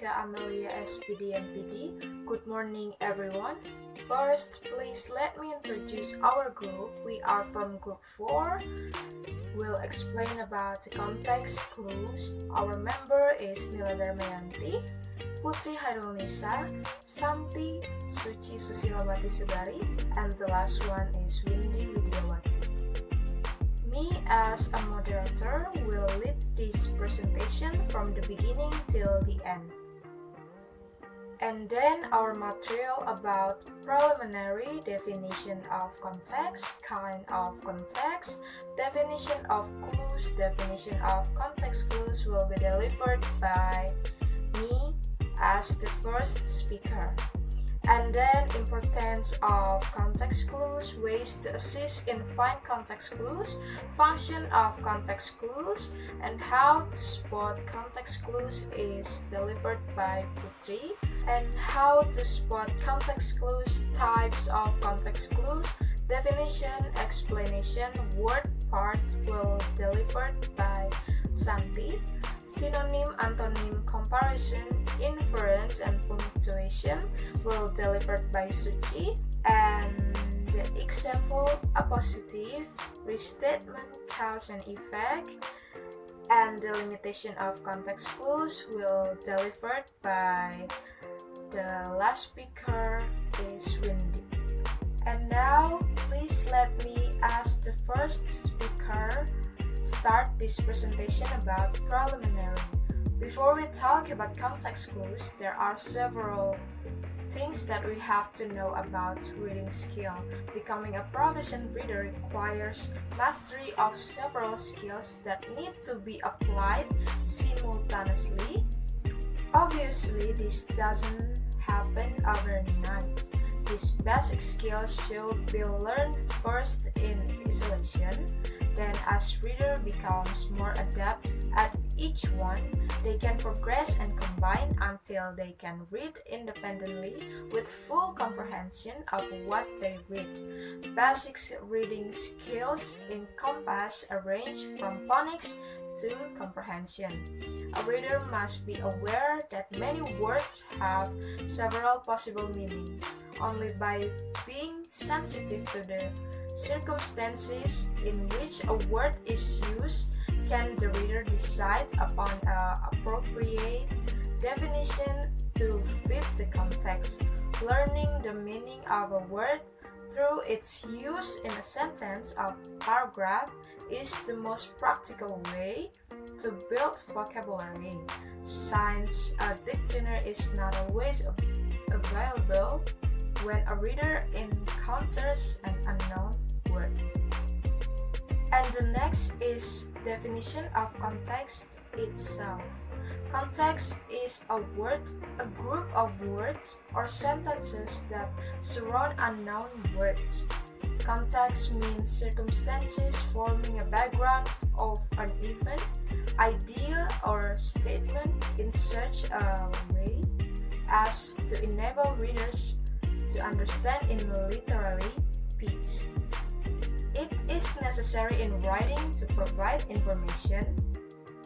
kepada Amelia SPD MPD. Good morning everyone. First, please let me introduce our group. We are from group 4. We'll explain about the context clues. Our member is Nila Dharmayanti, Putri Nisa, Santi, Suci Susilawati Sugari, and the last one is Windi Widiawati. Me as a moderator will lead this presentation from the beginning till the end. And then our material about preliminary definition of context, kind of context, definition of clues, definition of context clues will be delivered by me as the first speaker. And then importance of context clues, ways to assist in find context clues, function of context clues, and how to spot context clues is delivered by Putri. And how to spot context clues, types of context clues, definition, explanation, word part will delivered by Santi. Synonym, antonym, comparison, inference, and punctuation will delivered by Suci. And the example, appositive, restatement, cause and effect, and the limitation of context clues will delivered by the last speaker is Windi. And now, please let me ask the first speaker start this presentation about preliminary. Before we talk about context clues, there are several things that we have to know about reading skill. Becoming a proficient reader requires mastery of several skills that need to be applied simultaneously. Obviously, this doesn't happen overnight. These basic skills should be learned first in isolation. Then as reader becomes more adept at each one, they can progress and combine until they can read independently with full comprehension of what they read. Basic reading skills encompass a range from phonics to comprehension. A reader must be aware that many words have several possible meanings. Only by being sensitive to the circumstances in which a word is used can the reader decide upon an appropriate definition to fit the context. Learning the meaning of a word through its use in a sentence or paragraph is the most practical way to build vocabulary. Since a dictionary is not always available when a reader encounters an unknown word. And the next is definition of context itself. Context is a group of words or sentences that surround unknown words. Context means circumstances forming a background of an event, idea, or statement in such a way as to enable readers to understand in a literary piece. It is necessary in writing to provide information,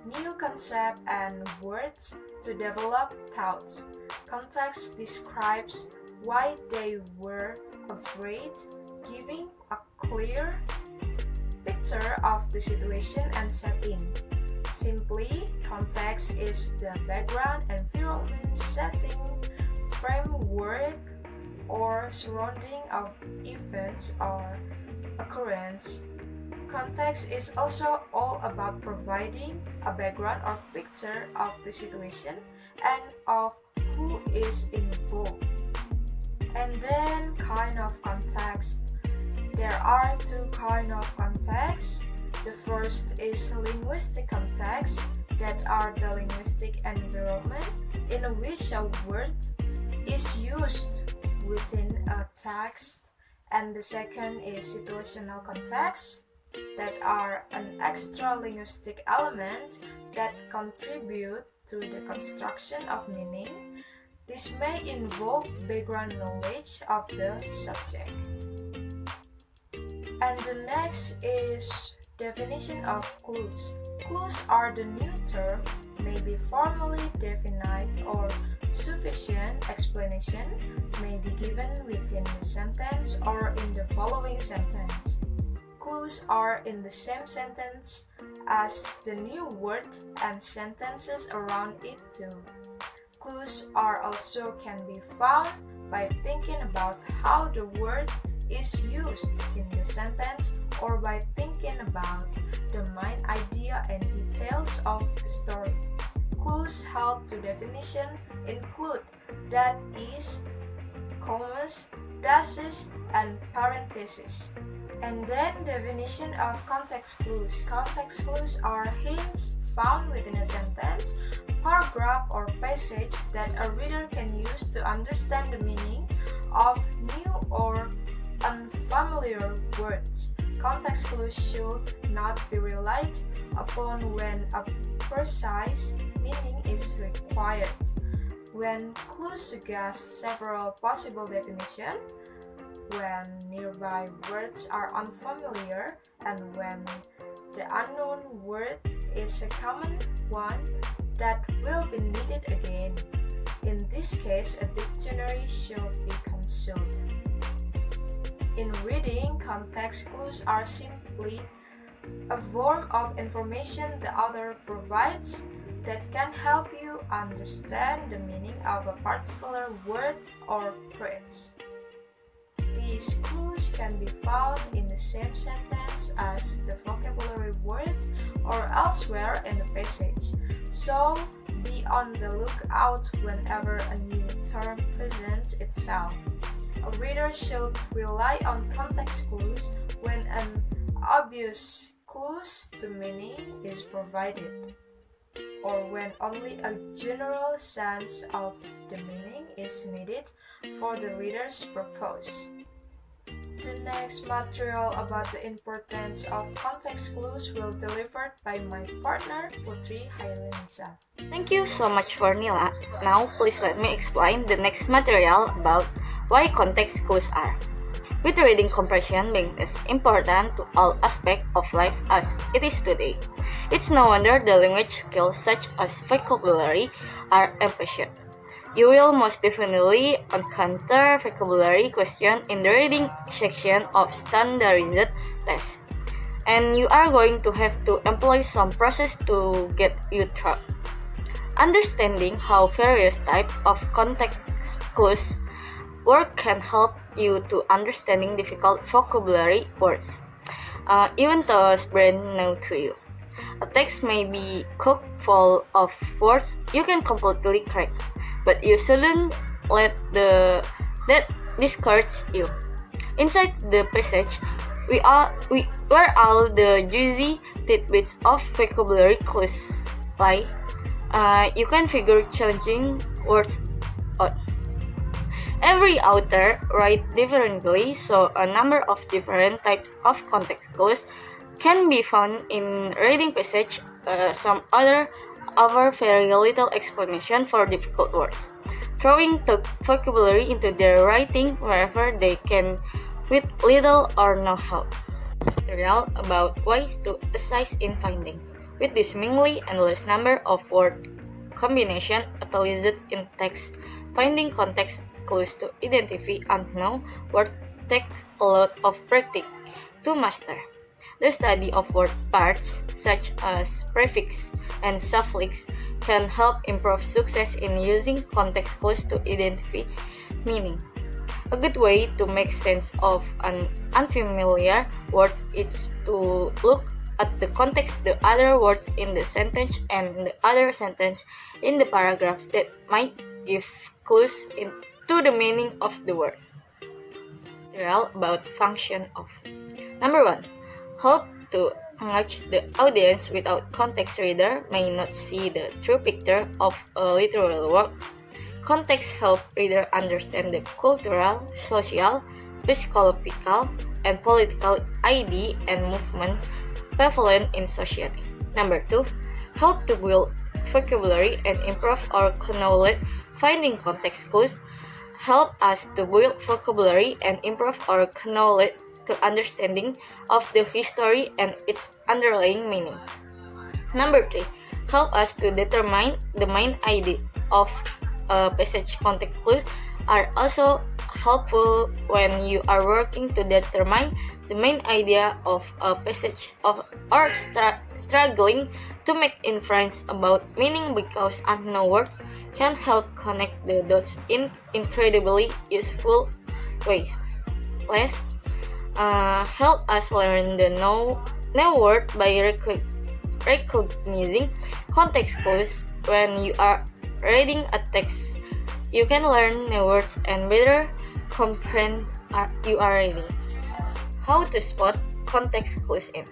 new concepts, and words to develop thoughts. Context describes why they were afraid, giving a clear picture of the situation and setting. Simply, context is the background, environment, setting, framework, or surrounding of events or occurrence. Context is also all about providing a background or picture of the situation and of who is involved. And then kind of context. There are two kinds of context. The first is linguistic context, that are the linguistic environment in which a word is used within a text. And the second is situational context, that are an extra linguistic element that contribute to the construction of meaning. This may involve background knowledge of the subject. And the next is definition of clues. Clues are the new term may be formally defined or sufficient explanation may be given within the sentence or in the following sentence. Clues are in the same sentence as the new word and sentences around it too. Clues are also can be found by thinking about how the word is used in the sentence or by thinking about the main idea and details of the story. Clues help to definition include that is, commas, dashes, and parentheses. And then definition of context clues. Context clues are hints found within a sentence, paragraph, or passage that a reader can use to understand the meaning of new or unfamiliar words. Context clues should not be relied upon when a precise meaning is required. When clues suggest several possible definitions, when nearby words are unfamiliar, and when the unknown word is a common one that will be needed again. In this case, a dictionary should be consulted. In reading, context clues are simply a form of information the author provides that can help you understand the meaning of a particular word or phrase. These clues can be found in the same sentence as the vocabulary word or elsewhere in the passage, so be on the lookout whenever a new term presents itself. A reader should rely on context clues when an obvious clue to meaning is provided, or when only a general sense of the meaning is needed for the reader's purpose. The next material about the importance of context clues will be delivered by my partner, Putri and Nisa. Thank you so much for Nila. Now, please let me explain the next material about why context clues are. With reading comprehension being as important to all aspects of life as it is today, it's no wonder the language skills such as vocabulary are appreciated. You will most definitely encounter vocabulary questions in the reading section of standardized tests, and you are going to have to employ some process to get you through. Understanding how various types of context clues work can help you to understanding difficult vocabulary words, even though it's brand new to you. A text may be chock full of words you can completely correct, but you shouldn't let that discourage you. Inside the passage, where all the juicy tidbits of vocabulary clues lie, you can figure challenging words out. Every author writes differently, so a number of different types of context clues can be found in reading passage. Some other offer very little explanation for difficult words, throwing vocabulary into their writing wherever they can with little or no help. Material about ways to assist in finding. With this seemingly endless number of word combinations utilized in text, finding context clues to identify unknown word takes a lot of practice to master. The study of word parts, such as prefix and suffix, can help improve success in using context clues to identify meaning. A good way to make sense of an unfamiliar word is to look at the context the other words in the sentence and the other sentence in the paragraphs that might give clues to the meaning of the word. Material about function of. Number 1. Help to engage the audience without context. Reader may not see the true picture of a literal work. Context help reader understand the cultural, social, psychological, and political idea and movements prevalent in society. Number 2. Help to build vocabulary and improve our knowledge. Finding context clues help us to build vocabulary and improve our knowledge to understanding of the history and its underlying meaning. Number 3. help us to determine the main idea of passage context clues are also helpful when you are working to determine the main idea of a passage or struggling to make inference about meaning because unknown words can help connect the dots in incredibly useful ways. Let's help us learn the new word by recognizing context clues. When you are reading a text, you can learn new words and better comprehend you are reading. How to spot context clues in.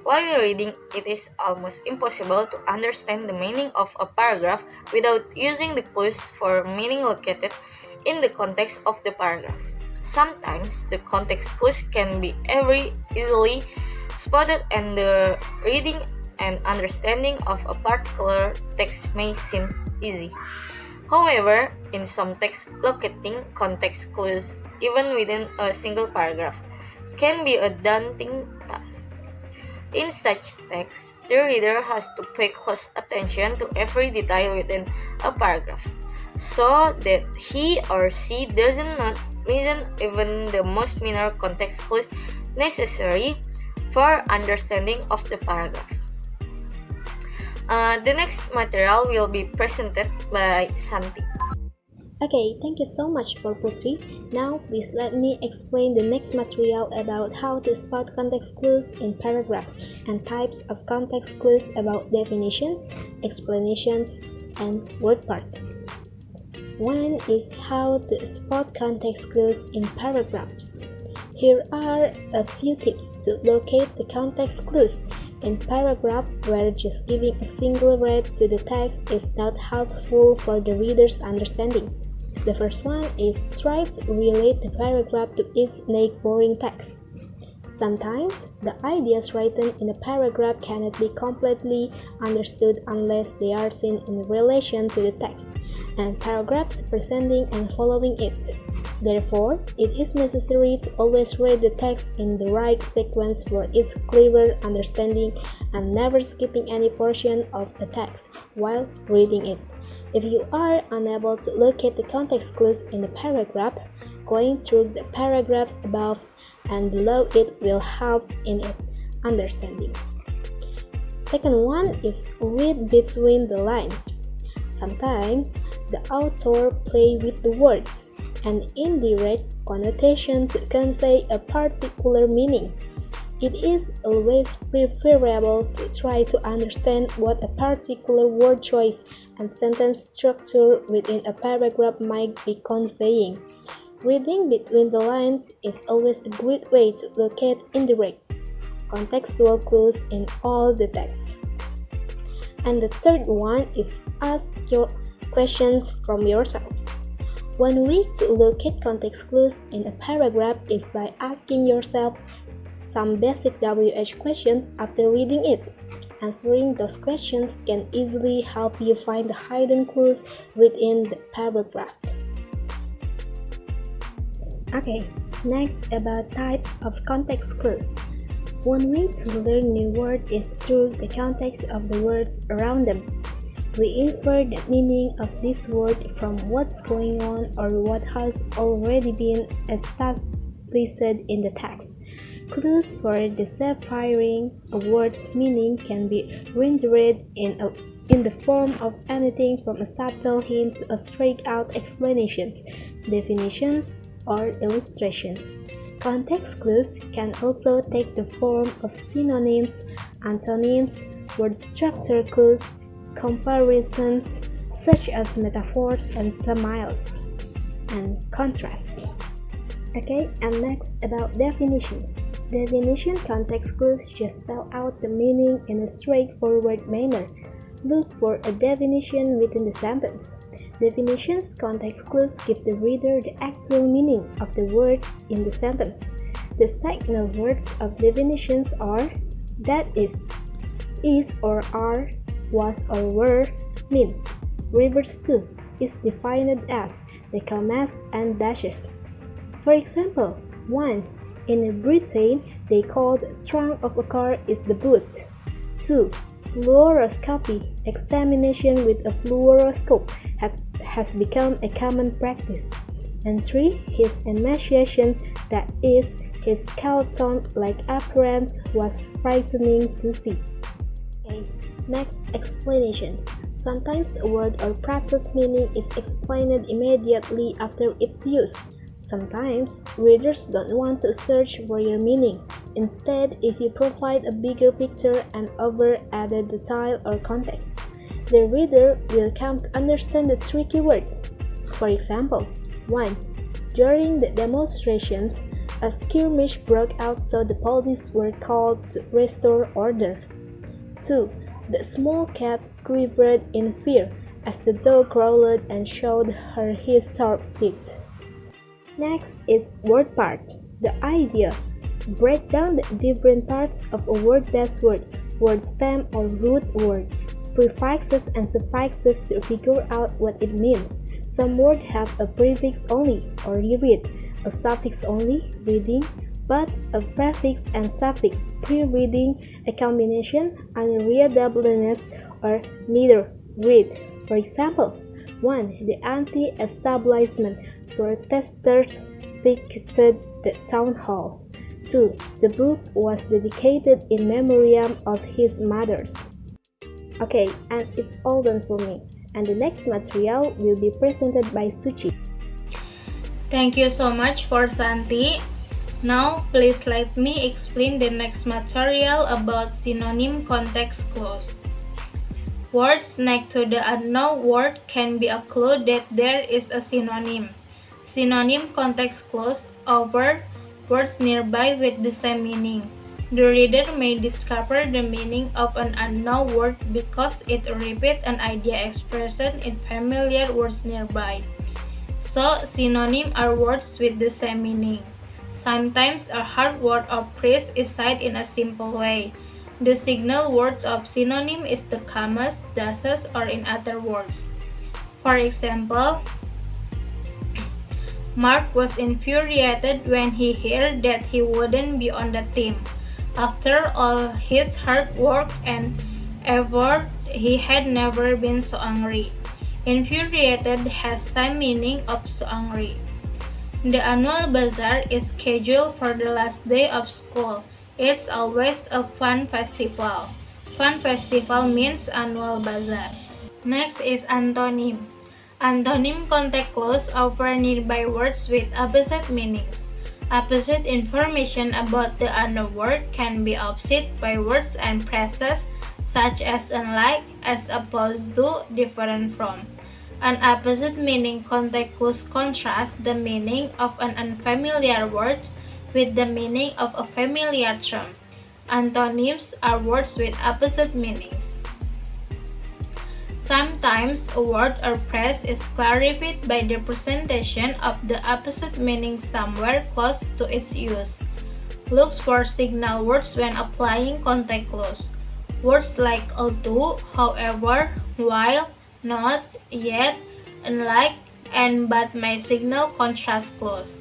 While reading, it is almost impossible to understand the meaning of a paragraph without using the clues for meaning located in the context of the paragraph. Sometimes the context clues can be very easily spotted, and the reading and understanding of a particular text may seem easy. However, in some texts, locating context clues even within a single paragraph can be a daunting task. In such texts, the reader has to pay close attention to every detail within a paragraph, so that he or she does not miss even the most minor context clues necessary for understanding of the paragraph. The next material will be presented by Santi. Okay, thank you so much for Putri. Now, please let me explain the next material about how to spot context clues in paragraph and types of context clues about definitions, explanations, and word part. One is how to spot context clues in paragraph. Here are a few tips to locate the context clues in paragraph where just giving a single read to the text is not helpful for the reader's understanding. The first one is try to relate the paragraph to its neighboring text. Sometimes, the ideas written in a paragraph cannot be completely understood unless they are seen in relation to the text and paragraphs presenting and following it. Therefore, it is necessary to always read the text in the right sequence for its clearer understanding and never skipping any portion of the text while reading it. If you are unable to locate the context clues in a paragraph, going through the paragraphs above and below it will help in understanding. Second one is read between the lines. Sometimes the author play with the words and indirect connotation to convey a particular meaning. It is always preferable to try to understand what a particular word choice and sentence structure within a paragraph might be conveying. Reading between the lines is always a great way to locate indirect contextual clues in all the text. And the third one is ask your questions from yourself. One way to locate context clues in a paragraph is by asking yourself some basic WH questions after reading it. Answering those questions can easily help you find the hidden clues within the paragraph. Okay, next about types of context clues. One way to learn new words is through the context of the words around them. We infer the meaning of this word from what's going on or what has already been established in the text. Clues for deciphering a word's meaning can be rendered in the form of anything from a subtle hint to a straight-out explanations, definitions, or illustration. Context clues can also take the form of synonyms, antonyms, word structure clues, comparisons such as metaphors and similes, and contrasts. Okay, and next about definitions. Definition context clues just spell out the meaning in a straightforward manner. Look for a definition within the sentence. Definitions context clues give the reader the actual meaning of the word in the sentence. The signal words of definitions are that is or are, was or were, means, refers to, is defined as, the commas and dashes. For example, 1. In Britain, they call the trunk of a car is the boot. 2. fluoroscopy, examination with a fluoroscope has become a common practice. And 3. His emaciation, that is, his skeleton-like appearance, was frightening to see. Okay, next, explanations. Sometimes a word or phrase's meaning is explained immediately after its use. Sometimes, readers don't want to search for your meaning. Instead, if you provide a bigger picture and over-added detail or context, the reader will come to understand the tricky word. For example, 1. During the demonstrations, a skirmish broke out, so the police were called to restore order. 2. The small cat quivered in fear as the dog growled and showed her his sharp teeth. Next is word part. The idea. Break down the different parts of a word-based word stem or root word, prefixes and suffixes to figure out what it means. Some words have a prefix only, or reread, a suffix only, reading, but a prefix and suffix, pre-reading, a combination, unreadableness, or neither, read. For example, 1. The anti-establishment protesters picketed the town hall. 2. The book was dedicated in memoriam of his mother's. Okay, and it's all done for me. And the next material will be presented by Suci. Thank you so much for Santi. Now, please let me explain the next material about synonym context clues. Words next to the unknown word can be a clue that there is a synonym. Synonym context clues over words nearby with the same meaning. The reader may discover the meaning of an unknown word because it repeats an idea expressed in familiar words nearby. So, synonyms are words with the same meaning. Sometimes a hard word or phrase is said in a simple way. The signal words of synonym is the commas, dashes, or in other words. For example, Mark was infuriated when he heard that he wouldn't be on the team. After all his hard work and effort, he had never been so angry. Infuriated has same meaning of so angry. The annual bazaar is scheduled for the last day of school. It's always a fun festival. Fun festival means annual bazaar. Next is antonym. Antonym contact clues over nearby words with opposite meanings. Opposite information about the unknown word can be offset by words and phrases such as unlike, as opposed to, different from. An opposite meaning contact clues contrast the meaning of an unfamiliar word with the meaning of a familiar term. Antonyms are words with opposite meanings. Sometimes a word or phrase is clarified by the presentation of the opposite meaning somewhere close to its use. Look for signal words when applying context clues. Words like although, however, while, not, yet, unlike, and but may signal contrast clues.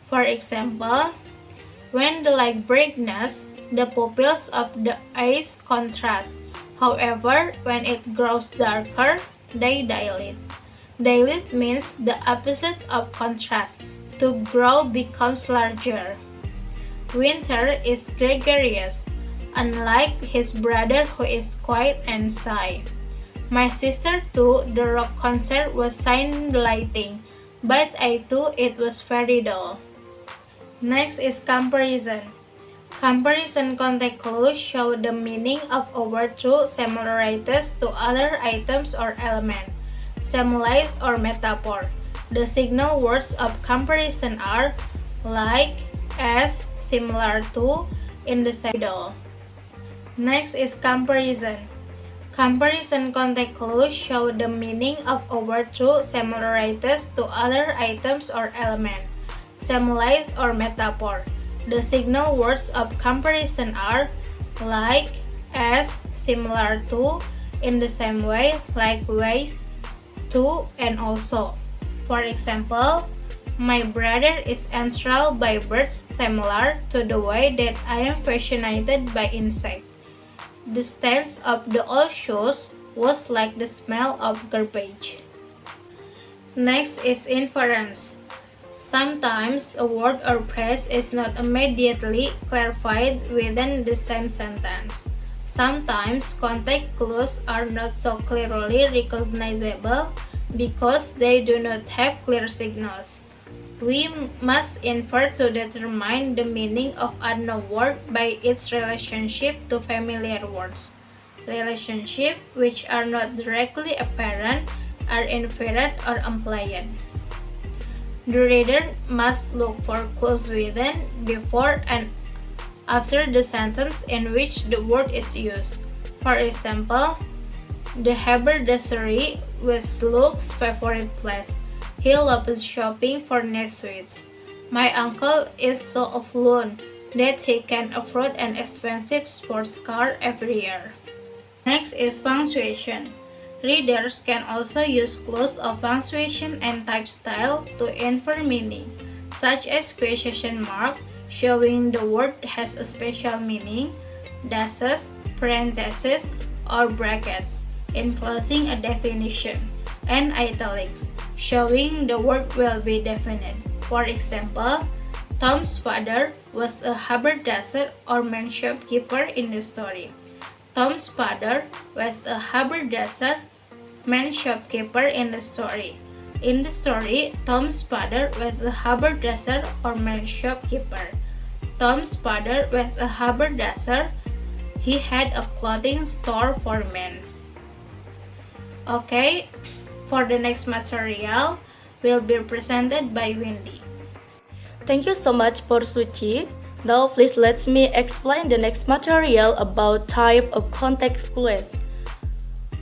For example, when the light brightens, the pupils of the eyes contrast. However, when it grows darker, they dilate. Dilate means the opposite of contrast. To grow becomes larger. Winter is gregarious, unlike his brother who is quiet and shy. My sister too, the rock concert was scintillating, but I too it was very dull. Next is comparison. Comparison context clues show the meaning of a word through similarities to other items or elements, similes or metaphor. The signal words of comparison are like, as, similar to, in the same middle. Next is comparison. Comparison context clues show the meaning of a word through similarities to other items or elements, similes or metaphor. The signal words of comparison are like, as, similar to, in the same way, likewise, to, and also. For example, my brother is enthralled by birds similar to the way that I am fascinated by insects. The stench of the old shoes was like the smell of garbage. Next is inference. Sometimes a word or phrase is not immediately clarified within the same sentence. Sometimes context clues are not so clearly recognizable because they do not have clear signals. We must infer to determine the meaning of unknown word by its relationship to familiar words. Relationships which are not directly apparent are inferred or implied. The reader must look for clues within, before, and after the sentence in which the word is used. For example, the haberdassery was Luke's favorite place. He loves shopping for new sweets. My uncle is so affluent that he can afford an expensive sports car every year. Next is punctuation. Readers can also use clues of punctuation and type style to infer meaning, such as question mark, showing the word has a special meaning, dashes, parentheses, or brackets, enclosing a definition, and italics, showing the word will be definite. For example, Tom's father was a haberdasser or man shopkeeper in the story. Tom's father was a haberdasser, man shopkeeper in the story. In the story, Tom's father was a haberdasser or man shopkeeper. Tom's father was a haberdasser. He had a clothing store for men. Okay, for the next material will be presented by Windi. Thank you so much for Suci. Now please let me explain the next material about type of context clues.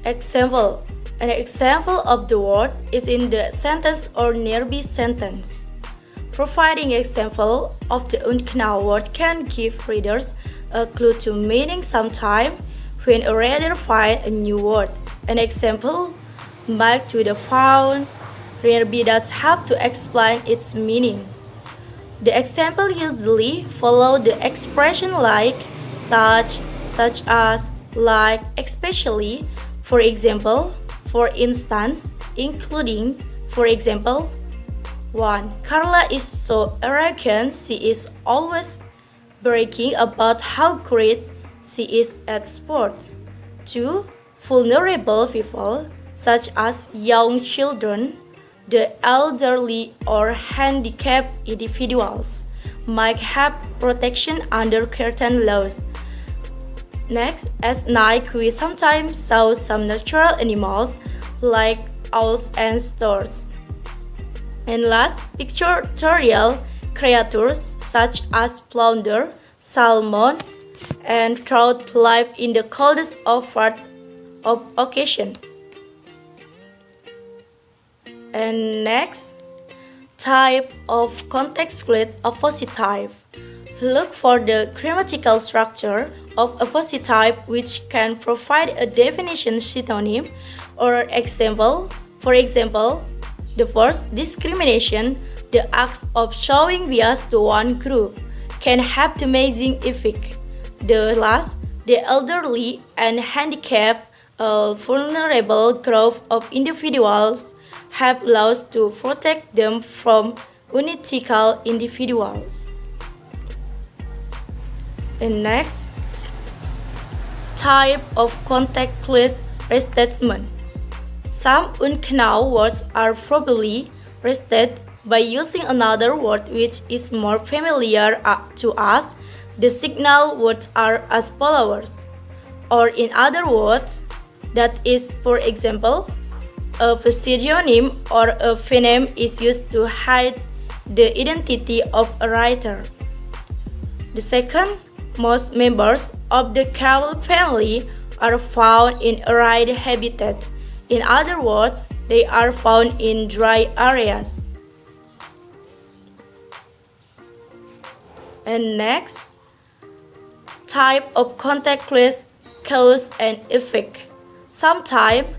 Example. An example of the word is in the sentence or nearby sentence. Providing example of the unknown word can give readers a clue to meaning sometime when a reader finds a new word. An example, back to the found, nearby does have to explain its meaning. The example usually follow the expression like, such as, like, especially, for example, for instance, including, for example. 1. Carla is so arrogant, she is always bragging about how great she is at sport. 2. Vulnerable people, such as young children, the elderly or handicapped individuals, might have protection under certain laws. Next, at night we sometimes saw some natural animals like owls and storks. And last, pictorial creatures such as flounder, salmon, and trout live in the coldest of occasion. And next, type of context clue opposite type. Look for the grammatical structure of opposite type which can provide a definition synonym or example. For example, the first, discrimination, the act of showing bias to one group, can have the amazing effect. The last, the elderly and handicapped, a vulnerable group of individuals, have laws to protect them from unethical individuals. And next, type of context clue restatement. Some unknown words are probably restated by using another word which is more familiar to us. The signal words are as follows. Or in other words, that is, for example, a pseudonym or a phoneme is used to hide the identity of a writer. The second, most members of the Chairul family are found in arid habitats. In other words, they are found in dry areas. And next, type of context clues, cause and effect. Sometimes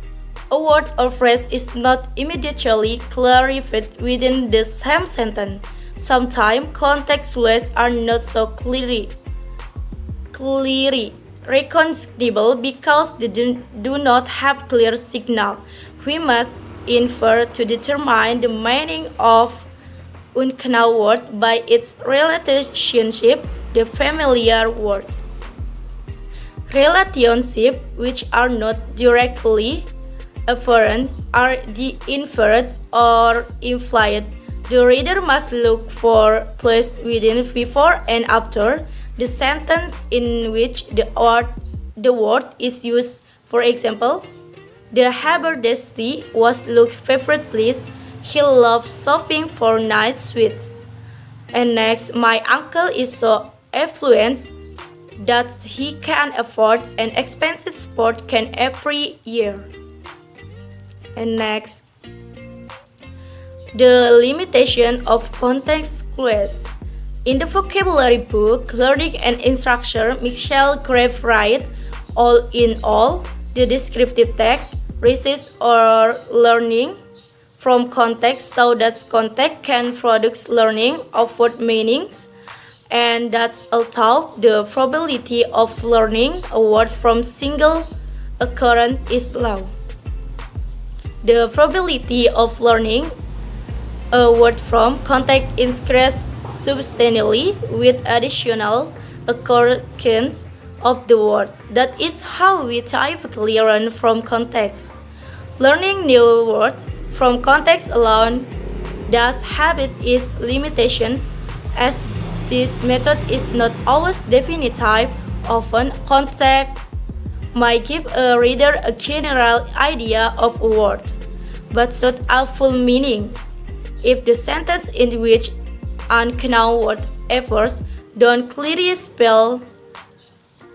a word or phrase is not immediately clarified within the same sentence. Sometimes context clues are not so clearly recognizable because they do not have clear signal. We must infer to determine the meaning of unknown word by its relationship, the familiar word. Relationships which are not directly apparent are the inferred or implied. The reader must look for place within, before, and after the sentence in which the word is used. For example, the haberdasher was Luke's favorite place. He loved shopping for night suites. And next, my uncle is so affluent that he can afford an expensive sport can every year. And next, the limitation of context clues. In the vocabulary book, Learning and Instruction, Michel Grave writes, all in all, the descriptive text resists or learning from context, so that context can produce learning of word meanings, and that's although the probability of learning a word from single occurrence is low. The probability of learning a word from context increases substantially with additional occurrence of the word. That is how we typically learn from context. Learning new words from context alone does have its limitation, as this method is not always definitive. Often, context might give a reader a general idea of a word, but not a full meaning. If the sentence in which unknown word appears don't clearly spell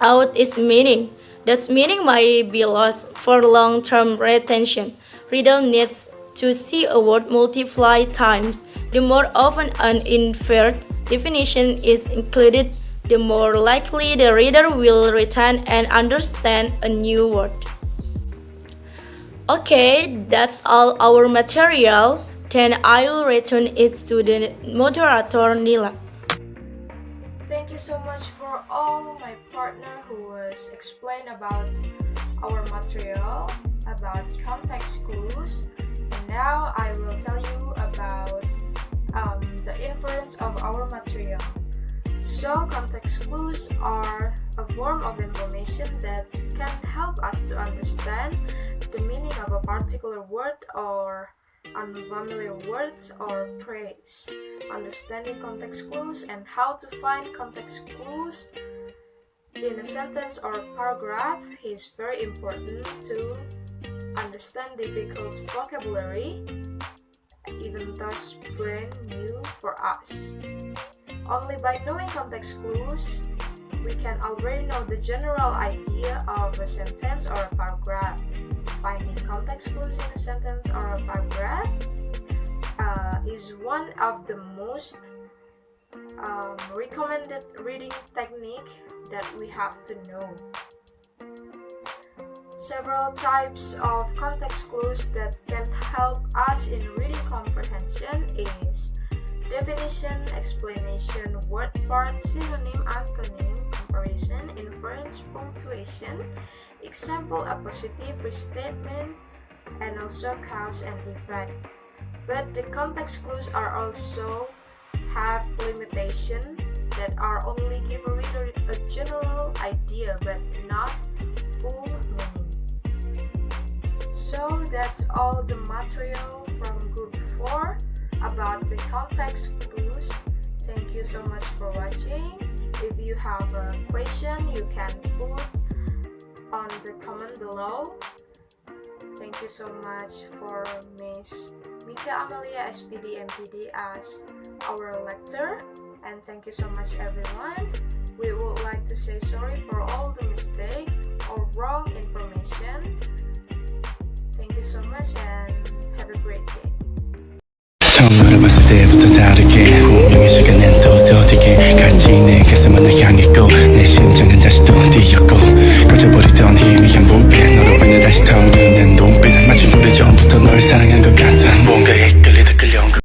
out its meaning, that meaning might be lost for long-term retention. Reader needs to see a word multiple times. The more often an inferred definition is included, the more likely the reader will retain and understand a new word. Okay, that's all our material. Then I will return it to the moderator Nila. Thank you so much for all my partner who was explain about our material, about context clues. And now I will tell you about the inference of our material. So context clues are a form of information that can help us to understand the meaning of a particular word or unfamiliar words or phrase. Understanding context clues and how to find context clues in a sentence or paragraph is very important to understand difficult vocabulary, even thus brand new for us. Only by knowing context clues, we can already know the general idea of a sentence or a paragraph. Finding context clues in a sentence or a paragraph is one of the most recommended reading technique that we have to know. Several types of context clues that can help us in reading comprehension is definition, explanation, word part, synonym, antonym, comparison, inference, punctuation, example, appositive, restatement, and also cause and effect. But the context clues are also have limitation that are only give a reader a general idea but not full meaning. So that's all the material from group 4 about the context clues. Thank you so much for watching. If you have a question, you can put on the comment below. Thank you so much for Miss Mika Amalia SPD MPD as our lecturer, and thank you so much everyone. We would like to say sorry for all the mistake or wrong information. Thank you so much and have a great day. 처음 알아봤을 때부터 다르게 운명의 시간엔 또 더디게 같이 내 가슴은 널 향했고 내 심장은 다시 또 뛰었고 꺼져버리던 희미한 불빛 너로 인해 다시 타오르는 눈빛 마치 오래전부터 널 사랑한 것 같아